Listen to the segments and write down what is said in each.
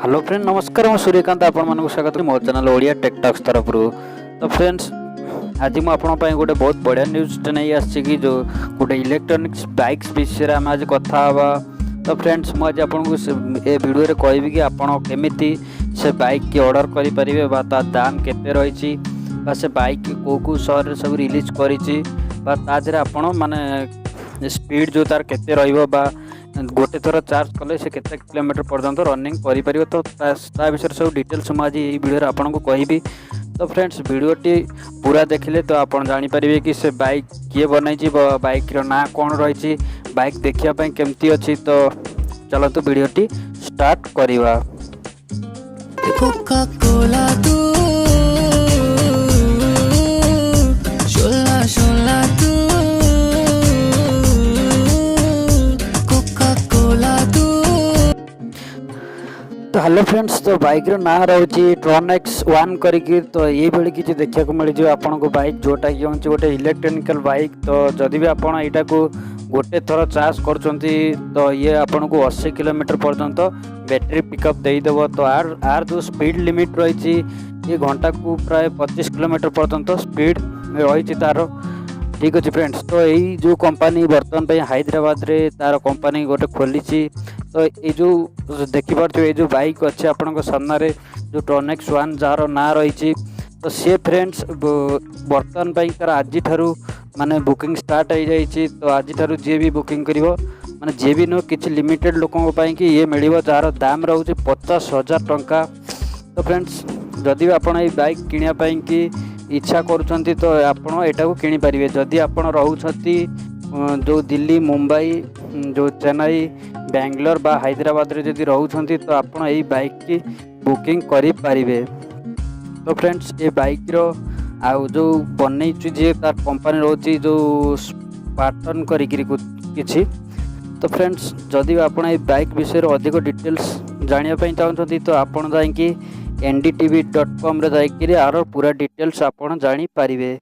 Hello friend नमस्कार मैं सूर्यकांत आपको स्वागत मो चैनल ओडिया टेक्टक्स तरफ तो फ्रेंड्स आज मुझे गोटे बहुत बढ़िया न्यूज़ नहीं आसी कि जो गोटे इलेक्ट्रोनिक्स बाइक्स विषय में आम आज कथा तो फ्रेंड्स मुझे आपको ए वीडियो कहबी कि आपड़ केमी से बाइक की ऑर्डर करेंगे दाम केते रही से बाइक कौ सहर सब रिलीज कर माने स्पीड जो तार केते रहिबो गोटे थर चार्ज कले से केते किलोमीटर पर्यंत रनिंग करि तो विषय सब डिटेल्स मुझे ये वीडियो आपको कहबी। तो फ्रेंड्स वीडियोटी पूरा देखिले तो आप जानीपारे कि से बाइक किए बनई बाइक ना कौन रही बाइक देखापी केमती अच्छी। तो चलते वीडियोटी स्टार्ट करवा। तो हेलो फ्रेंड्स तो बाइक ना रही ट्रॉनक्स 1 करी तो ये बेले किसी देखा को मिल आपन को बाइक जोटा कि हूँ गोटे इलेक्ट्रोनिकल बाइक। तो जदि भी आपड़ यहाँ को गोटे थर चार्ज कर तो ये आपन को 80 किलोमीटर पर्यंत बैटरी पिकअप देदेव। तो आर जो स्पीड लिमिट रही ये घंटा को प्राय 25 किलोमीटर पर्यंत स्पीड रही तार। ठीक अच्छे फ्रेंड्स तो यही जो कंपनी बर्तमान पे हैदराबाद रे तार कंपनी गोटे खोली। तो ये जो देखिपे ये जो बाइक अच्छे आपण सामने जो ट्रॉनक्स 1 जार ना रही तो सी फ्रेंड्स बर्तमान तार आज ठारू माने बुकिंग स्टार्ट हो जाइए। तो आज ठारू जी भी बुकिंग करिवो माने जी भी नुह कि लिमिटेड लोकों कि ये मिल जार दाम रोचे 50,000 टंका। तो फ्रेंड्स जदि भी आपड़ ये बाइक किणापाई कि इच्छा करुँच तो आपड़ एटा को किनी पारे। जदि आपड़ रोचती जो दिल्ली मुंबई जो चेन्नई बेंगलोर बा हैदराबाद रे जदि रोचती तो आपड़ यही बाइक की बुकिंग करि पारिबे। तो फ्रेंड्स ये बाइक रो आउ जो बनई जे तार कंपनी रोची जो पैटर्न करी किछि। तो फ्रेंड्स जदि आपड़ ये बाइक विषय अधिक डिटेल्स जानिया चाहते तो आपड़ जाइए ndtv.com रे जाइए आर पूरा डिटेल्स आपड़ जानी पारिबे।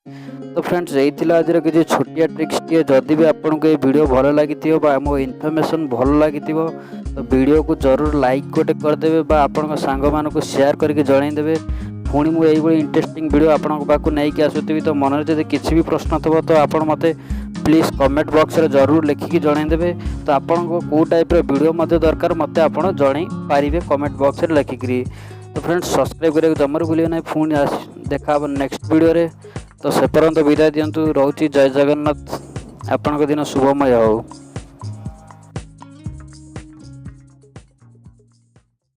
तो फ्रेंड्स यही आज किसी छोटिया ट्रिक्स टे जदि भी आपको ये वीडियो भल लगी मो इनफर्मेशन भल लगी तो वीडियो को जरूर लाइक गोटे करदे आपण सांग मानक शेयर करके जनईदेवे। पुणी मुझे इंटरेस्टिंग वीडियो आपको पाक नहीं आसुवी तो मन में किसी भी प्रश्न थो तो आप मते प्लीज कमेंट बॉक्स रे जरूर लिखिकी जनईदेवे। तो आपन को कौ टाइप वीडियो दरकार मत आप जन पारे कमेंट बॉक्स रे लिखिकी। तो फ्रेंड्स सब्सक्राइब करने जमार भूलिए ना। पुणी देखा नेक्स्ट वीडियो रे। तो से पर्यंत विदाय दिंतु रोची जय जगन्नाथ। आपन दिन शुभमय हो।